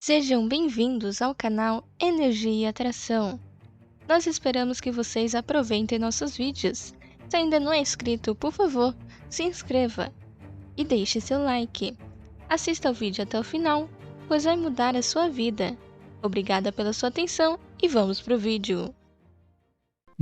Sejam bem-vindos ao canal Energia e Atração. Nós esperamos que vocês aproveitem nossos vídeos. Se ainda não é inscrito, por favor, se inscreva e deixe seu like. Assista ao vídeo até o final, pois vai mudar a sua vida. Obrigada pela sua atenção e vamos pro vídeo.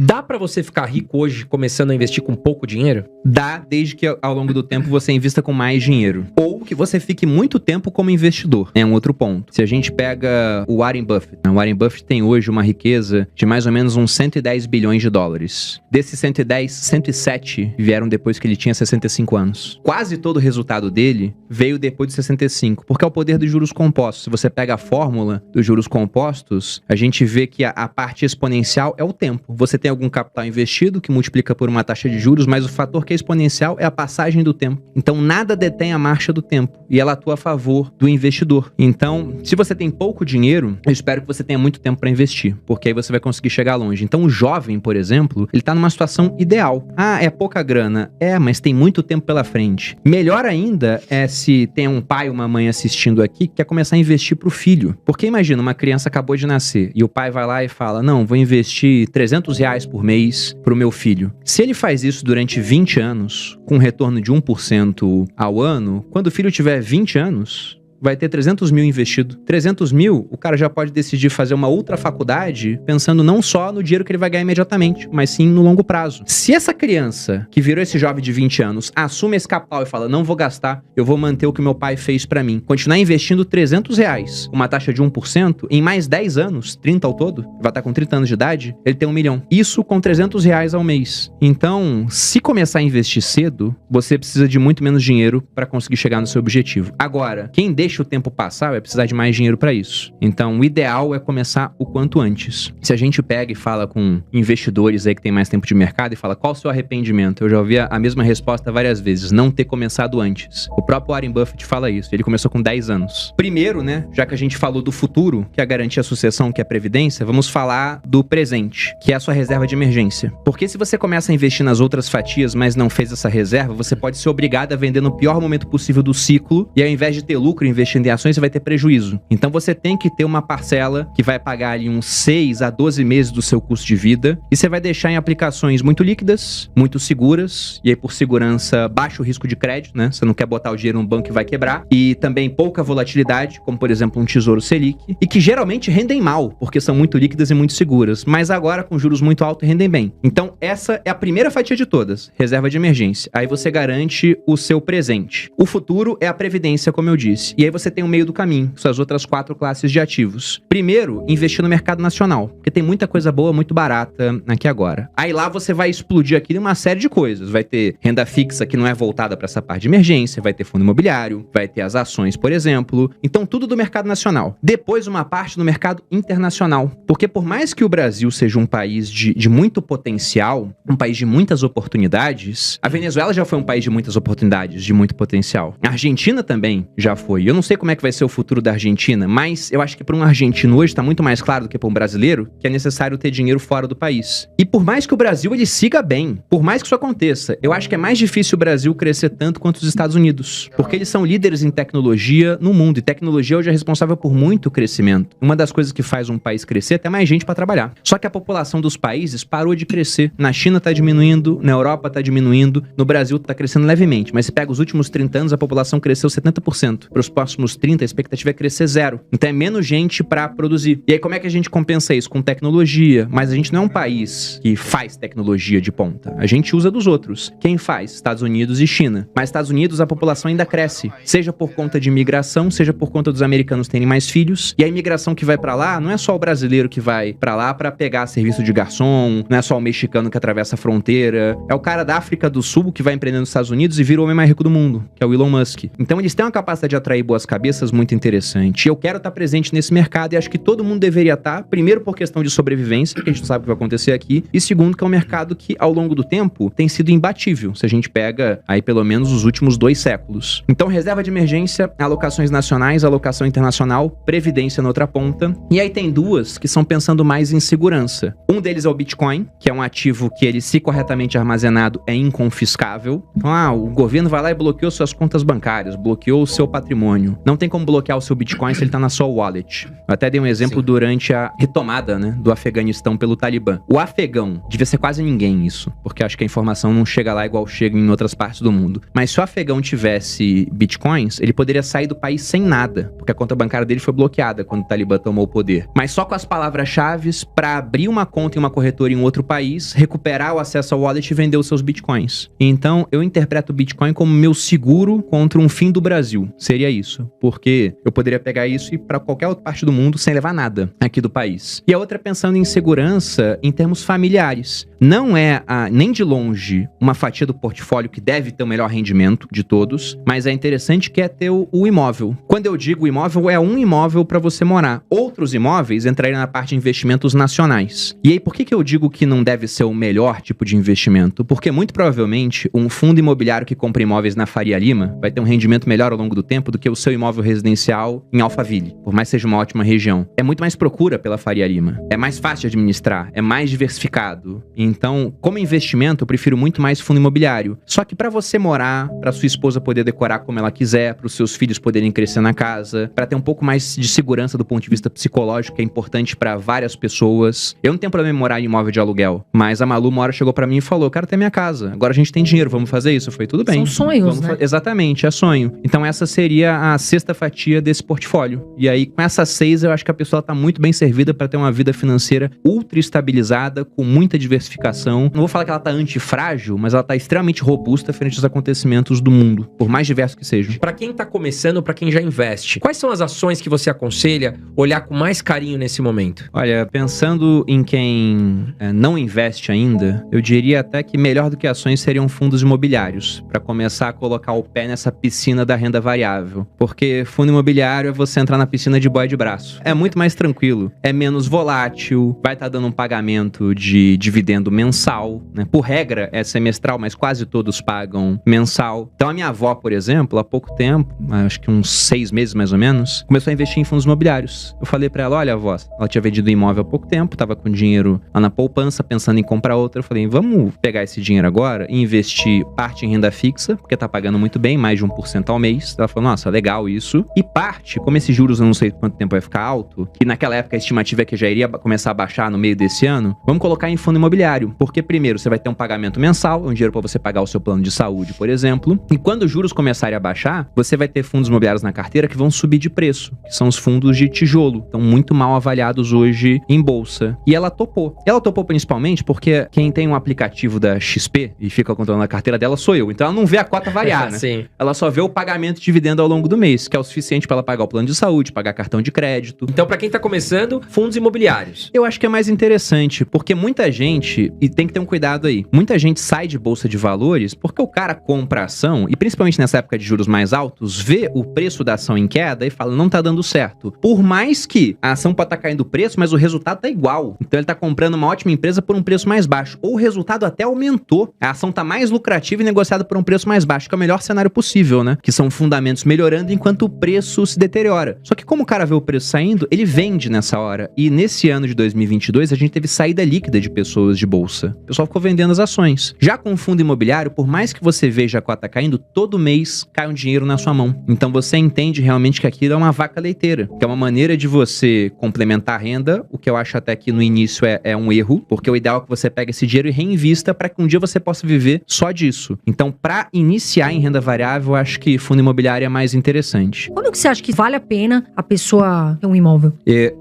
Dá pra você ficar rico hoje começando a investir com pouco dinheiro? Dá, desde que ao longo do tempo você invista com mais dinheiro. Ou que você fique muito tempo como investidor. É um outro ponto. Se a gente pega o Warren Buffett, o Warren Buffett tem hoje uma riqueza de mais ou menos uns 110 bilhões de dólares. Desses 110, 107 vieram depois que ele tinha 65 anos. Quase todo o resultado dele veio depois de 65, porque é o poder dos juros compostos. Se você pega a fórmula dos juros compostos, a gente vê que a parte exponencial é o tempo. Você tem algum capital investido que multiplica por uma taxa de juros, mas o fator que é exponencial é a passagem do tempo. Então nada detém a marcha do tempo e ela atua a favor do investidor. Então, se você tem pouco dinheiro, eu espero que você tenha muito tempo para investir, porque aí você vai conseguir chegar longe. Então o jovem, por exemplo, ele tá numa situação ideal. Ah, é pouca grana. É, mas tem muito tempo pela frente. Melhor ainda é se tem um pai ou uma mãe assistindo aqui que quer começar a investir pro filho. Porque imagina, uma criança acabou de nascer e o pai vai lá e fala, não, vou investir R$300 por mês pro meu filho. Se ele faz isso durante 20 anos, com um retorno de 1% ao ano, quando o filho tiver 20 anos, vai ter 300 mil investido. 300 mil, o cara já pode decidir fazer uma outra faculdade pensando não só no dinheiro que ele vai ganhar imediatamente, mas sim no longo prazo. Se essa criança, que virou esse jovem de 20 anos, assume esse capital e fala, não vou gastar, eu vou manter o que meu pai fez pra mim, continuar investindo R$300, uma taxa de 1%, em mais 10 anos, 30 ao todo, vai estar com 30 anos de idade, ele tem 1 milhão. Isso com R$300 ao mês. Então, se começar a investir cedo, você precisa de muito menos dinheiro para conseguir chegar no seu objetivo. Agora, quem deixa o tempo passar, vai precisar de mais dinheiro para isso. Então, o ideal é começar o quanto antes. Se a gente pega e fala com investidores aí que tem mais tempo de mercado e fala, qual o seu arrependimento? Eu já ouvi a mesma resposta várias vezes, não ter começado antes. O próprio Warren Buffett fala isso, ele começou com 10 anos. Primeiro, né, já que a gente falou do futuro, que é a garantia, a sucessão, que é a previdência, vamos falar do presente, que é a sua reserva de emergência. Porque se você começa a investir nas outras fatias, mas não fez essa reserva, você pode ser obrigado a vender no pior momento possível do ciclo, e ao invés de ter lucro investindo em ações, você vai ter prejuízo. Então você tem que ter uma parcela que vai pagar ali uns 6 a 12 meses do seu custo de vida, e você vai deixar em aplicações muito líquidas, muito seguras, e aí por segurança, baixo risco de crédito, né? Você não quer botar o dinheiro num banco que vai quebrar, e também pouca volatilidade, como por exemplo um Tesouro Selic, e que geralmente rendem mal, porque são muito líquidas e muito seguras, mas agora com juros muito altos rendem bem. Então essa é a primeira fatia de todas, reserva de emergência. Aí você garante o seu presente. O futuro é a previdência, como eu disse. E aí você tem o meio do caminho, suas outras 4 classes de ativos. Primeiro, investir no mercado nacional, porque tem muita coisa boa, muito barata aqui agora. Aí lá você vai explodir aqui uma série de coisas. Vai ter renda fixa que não é voltada para essa parte de emergência, vai ter fundo imobiliário, vai ter as ações, por exemplo. Então tudo do mercado nacional. Depois uma parte no mercado internacional, porque por mais que o Brasil seja um país de muito potencial, um país de muitas oportunidades, a Venezuela já foi um país de muitas oportunidades, de muito potencial. A Argentina também já foi. Eu não sei como é que vai ser o futuro da Argentina, mas eu acho que para um argentino hoje está muito mais claro do que para um brasileiro que é necessário ter dinheiro fora do país. E por mais que o Brasil ele siga bem, por mais que isso aconteça, eu acho que é mais difícil o Brasil crescer tanto quanto os Estados Unidos, porque eles são líderes em tecnologia no mundo, e tecnologia hoje é responsável por muito crescimento. Uma das coisas que faz um país crescer é ter mais gente para trabalhar. Só que a população dos países parou de crescer. Na China está diminuindo, na Europa está diminuindo, no Brasil está crescendo levemente, mas se pega os últimos 30 anos, a população cresceu 70%. Para os próximos 30, a expectativa é crescer 0. Então é menos gente para produzir. E aí como é que a gente compensa isso? Com tecnologia. Mas a gente não é um país que faz tecnologia de ponta. A gente usa dos outros. Quem faz? Estados Unidos e China. Mas Estados Unidos a população ainda cresce. Seja por conta de imigração, seja por conta dos americanos terem mais filhos. E a imigração que vai para lá, não é só o brasileiro que vai para lá para pegar serviço de garçom, não é só o mexicano que atravessa a fronteira. É o cara da África do Sul que vai empreender nos Estados Unidos e vira o homem mais rico do mundo, que é o Elon Musk. Então eles têm uma capacidade de atrair boas cabeças muito interessante. Eu quero estar presente nesse mercado e acho que todo mundo deveria estar, primeiro por questão de sobrevivência, que a gente não sabe o que vai acontecer aqui, e segundo que é um mercado que ao longo do tempo tem sido imbatível, se a gente pega aí pelo menos os últimos 2 séculos. Então reserva de emergência, alocações nacionais, alocação internacional, previdência na outra ponta, e aí tem 2 que são pensando mais em segurança. Um deles é o Bitcoin, que é um ativo que ele, se corretamente armazenado, é inconfiscável. Então, o governo vai lá e bloqueou suas contas bancárias, bloqueou o seu patrimônio. patrimônio. Não tem como bloquear o seu Bitcoin se ele tá na sua wallet. Eu até dei um exemplo durante a retomada, né, do Afeganistão pelo Talibã. O afegão, devia ser quase ninguém isso, porque acho que a informação não chega lá igual chega em outras partes do mundo. Mas se o afegão tivesse Bitcoins, ele poderia sair do país sem nada, porque a conta bancária dele foi bloqueada quando o Talibã tomou o poder. Mas só com as palavras-chave para abrir uma conta em uma corretora em outro país, recuperar o acesso ao wallet e vender os seus Bitcoins. Então, eu interpreto o Bitcoin como meu seguro contra um fim do Brasil. Seria isso. Porque eu poderia pegar isso e ir para qualquer outra parte do mundo sem levar nada aqui do país. E a outra pensando em segurança em termos familiares. Não é, nem de longe, uma fatia do portfólio que deve ter o melhor rendimento de todos, mas é interessante que é ter o imóvel. Quando eu digo imóvel, é um imóvel para você morar. Outros imóveis entrariam na parte de investimentos nacionais. E aí, por que eu digo que não deve ser o melhor tipo de investimento? Porque, muito provavelmente, um fundo imobiliário que compra imóveis na Faria Lima vai ter um rendimento melhor ao longo do tempo do que o seu imóvel residencial em Alphaville, por mais que seja uma ótima região. É muito mais procura pela Faria Lima. É mais fácil de administrar, é mais diversificado. Então, como investimento, eu prefiro muito mais fundo imobiliário. Só que para você morar, para sua esposa poder decorar como ela quiser, para os seus filhos poderem crescer na casa, para ter um pouco mais de segurança do ponto de vista psicológico, que é importante para várias pessoas. Eu não tenho problema em morar em imóvel de aluguel, mas a Malu uma hora chegou para mim e falou: eu quero ter minha casa, agora a gente tem dinheiro, vamos fazer isso? Eu falei: tudo bem. São sonhos, né? Exatamente, é sonho. Então essa seria a sexta fatia desse portfólio. E aí, com essas 6, eu acho que a pessoa tá muito bem servida para ter uma vida financeira ultra estabilizada, com muita diversificação. Não vou falar que ela tá antifrágil, mas ela tá extremamente robusta frente aos acontecimentos do mundo, por mais diversos que sejam. Para quem tá começando, para quem já investe, quais são as ações que você aconselha olhar com mais carinho nesse momento? Olha, pensando em quem não investe ainda, eu diria até que melhor do que ações seriam fundos imobiliários, para começar a colocar o pé nessa piscina da renda variável. Porque fundo imobiliário é você entrar na piscina de boia de braço. É muito mais tranquilo, é menos volátil, vai estar dando um pagamento de dividendo mensal, né? Por regra é semestral, mas quase todos pagam mensal. Então a minha avó, por exemplo, há pouco tempo, acho que uns 6 meses mais ou menos, começou a investir em fundos imobiliários. Eu falei pra ela: olha, avó, ela tinha vendido um imóvel há pouco tempo, tava com dinheiro lá na poupança, pensando em comprar outra. Eu falei: vamos pegar esse dinheiro agora e investir parte em renda fixa, porque tá pagando muito bem, mais de 1% ao mês. Ela falou: nossa, legal isso. E parte, como esses juros eu não sei quanto tempo vai ficar alto, e naquela época a estimativa é que já iria começar a baixar no meio desse ano, vamos colocar em fundo imobiliário, porque primeiro você vai ter um pagamento mensal, um dinheiro para você pagar o seu plano de saúde, por exemplo, e quando os juros começarem a baixar, você vai ter fundos imobiliários na carteira que vão subir de preço, que são os fundos de tijolo, estão muito mal avaliados hoje em bolsa. E ela topou. Ela topou principalmente porque quem tem um aplicativo da XP e fica controlando a carteira dela sou eu, então ela não vê a cota variar, né? Sim. Ela só vê o pagamento de dividendo ao longo do mês, que é o suficiente para ela pagar o plano de saúde, pagar cartão de crédito. Então, para quem tá começando, fundos imobiliários. Eu acho que é mais interessante, porque muita gente, e tem que ter um cuidado aí, muita gente sai de bolsa de valores porque o cara compra a ação, e principalmente nessa época de juros mais altos, vê o preço da ação em queda e fala: não tá dando certo. Por mais que a ação pode estar caindo o preço, mas o resultado tá igual. Então ele tá comprando uma ótima empresa por um preço mais baixo. Ou o resultado até aumentou. A ação tá mais lucrativa e negociada por um preço mais baixo, que é o melhor cenário possível, né? Que são fundamentos melhorando enquanto o preço se deteriora. Só que como o cara vê o preço saindo, ele vende nessa hora. E nesse ano de 2022, a gente teve saída líquida de pessoas de bolsa. O pessoal ficou vendendo as ações. Já com o fundo imobiliário, por mais que você veja a cota caindo, todo mês cai um dinheiro na sua mão. Então você entende realmente que aquilo é uma vaca leiteira, que é uma maneira de você complementar a renda, o que eu acho até que no início é um erro, porque o ideal é que você pegue esse dinheiro e reinvista para que um dia você possa viver só disso. Então, para iniciar em renda variável, eu acho que fundo imobiliário é mais interessante. Quando que você acha que vale a pena a pessoa ter um imóvel?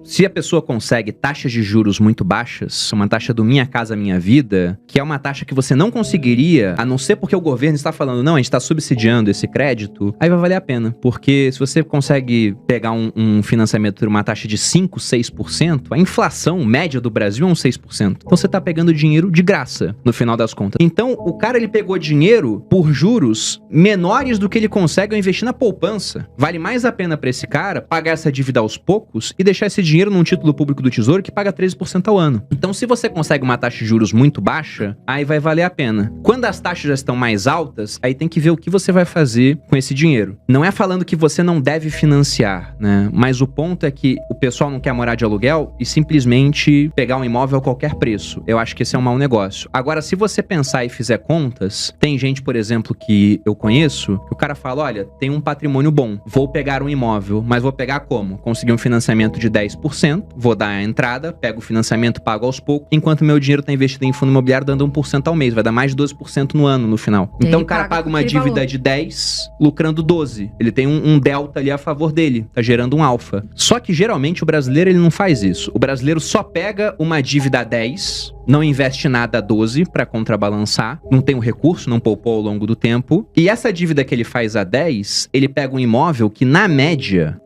Se a pessoa consegue taxas de juros muito baixas, uma taxa do Minha Casa Minha Vida, que é uma taxa que você não conseguiria, a não ser porque o governo está falando: não, a gente está subsidiando esse crédito, aí vai valer a pena. Porque se você consegue pegar um financiamento por uma taxa de 5, 6%, a inflação média do Brasil é uns 6%. Então você tá pegando dinheiro de graça, no final das contas. Então, o cara, ele pegou dinheiro por juros menores do que ele consegue ao investir na poupança. Vale mais a pena pra esse cara pagar essa dívida aos poucos e deixar esse dinheiro num título público do Tesouro que paga 13% ao ano. Então, se você consegue uma taxa de juros muito baixa, aí vai valer a pena. Quando as taxas já estão mais altas, aí tem que ver o que você vai fazer com esse dinheiro. Não é falando que você não deve financiar, né? Mas o ponto é que o pessoal não quer morar de aluguel e simplesmente pegar um imóvel a qualquer preço. Eu acho que esse é um mau negócio. Agora, se você pensar e fizer contas, tem gente, por exemplo, que eu conheço, que o cara fala, olha, tem um patrimônio bom, vou pegar um imóvel, mas vou pegar como? Conseguir um financiamento de 10%, vou dar a entrada, pego o financiamento, pago aos poucos, enquanto meu dinheiro tá investido em fundo imobiliário dando 1% ao mês, vai dar mais de 12% no ano, no final. Então o cara paga uma dívida de 10, lucrando 12. Ele tem um delta ali a favor dele, tá gerando um alfa. Só que geralmente o brasileiro ele não faz isso. O brasileiro só pega uma dívida a 10, não investe nada a 12 para contrabalançar, não tem um recurso, não poupou ao longo do tempo. E essa dívida que ele faz a 10, ele pega um imóvel que na média,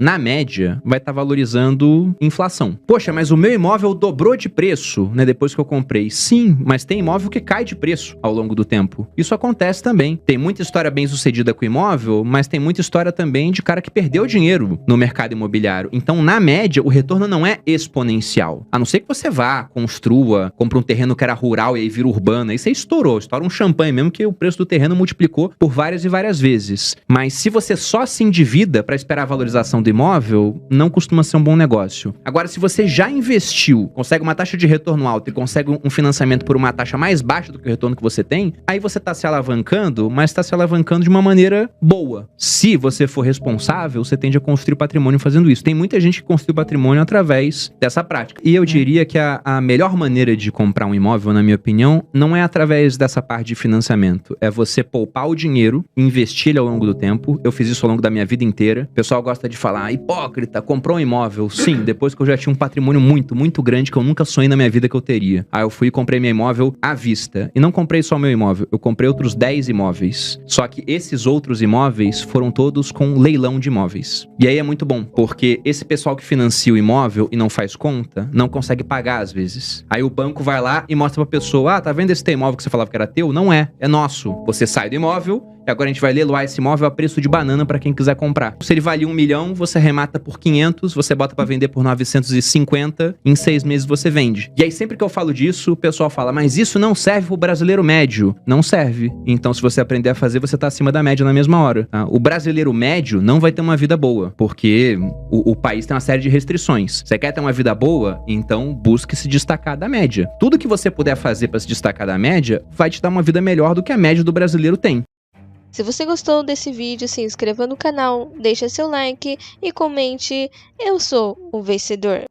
vai estar valorizando inflação. Poxa, mas o meu imóvel dobrou de preço, né, depois que eu comprei. Sim, mas tem imóvel que cai de preço ao longo do tempo. Isso acontece também. Tem muita história bem sucedida com imóvel, mas tem muita história também de cara que perdeu dinheiro no mercado imobiliário. Então, na média, o retorno não é exponencial. A não ser que você vá, construa, compre um terreno que era rural e aí vira urbano. Aí você estoura um champanhe mesmo, que o preço do terreno multiplicou por várias e várias vezes. Mas se você só se endivida para esperar a valorização do imóvel, não costuma ser um bom negócio. Agora, se você já investiu, consegue uma taxa de retorno alta e consegue um financiamento por uma taxa mais baixa do que o retorno que você tem, aí você tá se alavancando, mas tá se alavancando de uma maneira boa. Se você for responsável, você tende a construir patrimônio fazendo isso. Tem muita gente que construiu patrimônio através dessa prática. E eu diria que a melhor maneira de comprar um imóvel, na minha opinião, não é através dessa parte de financiamento. É você poupar o dinheiro, investir ele ao longo do tempo. Eu fiz isso ao longo da minha vida inteira. O pessoal gosta de falar, hipócrita, comprou um imóvel. Sim, depois que eu já tinha um patrimônio muito, muito grande que eu nunca sonhei na minha vida que eu teria. Aí eu fui e comprei meu imóvel à vista. E não comprei só meu imóvel, eu comprei outros 10 imóveis. Só que esses outros imóveis foram todos com leilão de imóveis. E aí é muito bom, porque esse pessoal que financia o imóvel e não faz conta, não consegue pagar às vezes. Aí o banco vai lá e mostra pra pessoa, tá vendo esse teu imóvel que você falava que era teu? Não é, é nosso. Você sai do imóvel e agora a gente vai leiloar esse imóvel a preço de banana pra quem quiser comprar. Se ele valia 1 milhão, você remata por 500, você bota pra vender por 950, em 6 meses você vende. E aí sempre que eu falo disso, o pessoal fala, mas isso não serve pro brasileiro médio. Não serve. Então se você aprender a fazer, você tá acima da média na mesma hora. Tá? O brasileiro médio não vai ter uma vida boa, porque o país tem uma série de restrições. Você quer ter uma vida boa? Então busque se destacar da média. Tudo que você puder fazer pra se destacar da média, vai te dar uma vida melhor do que a média do brasileiro tem. Se você gostou desse vídeo, se inscreva no canal, deixe seu like e comente, eu sou o vencedor.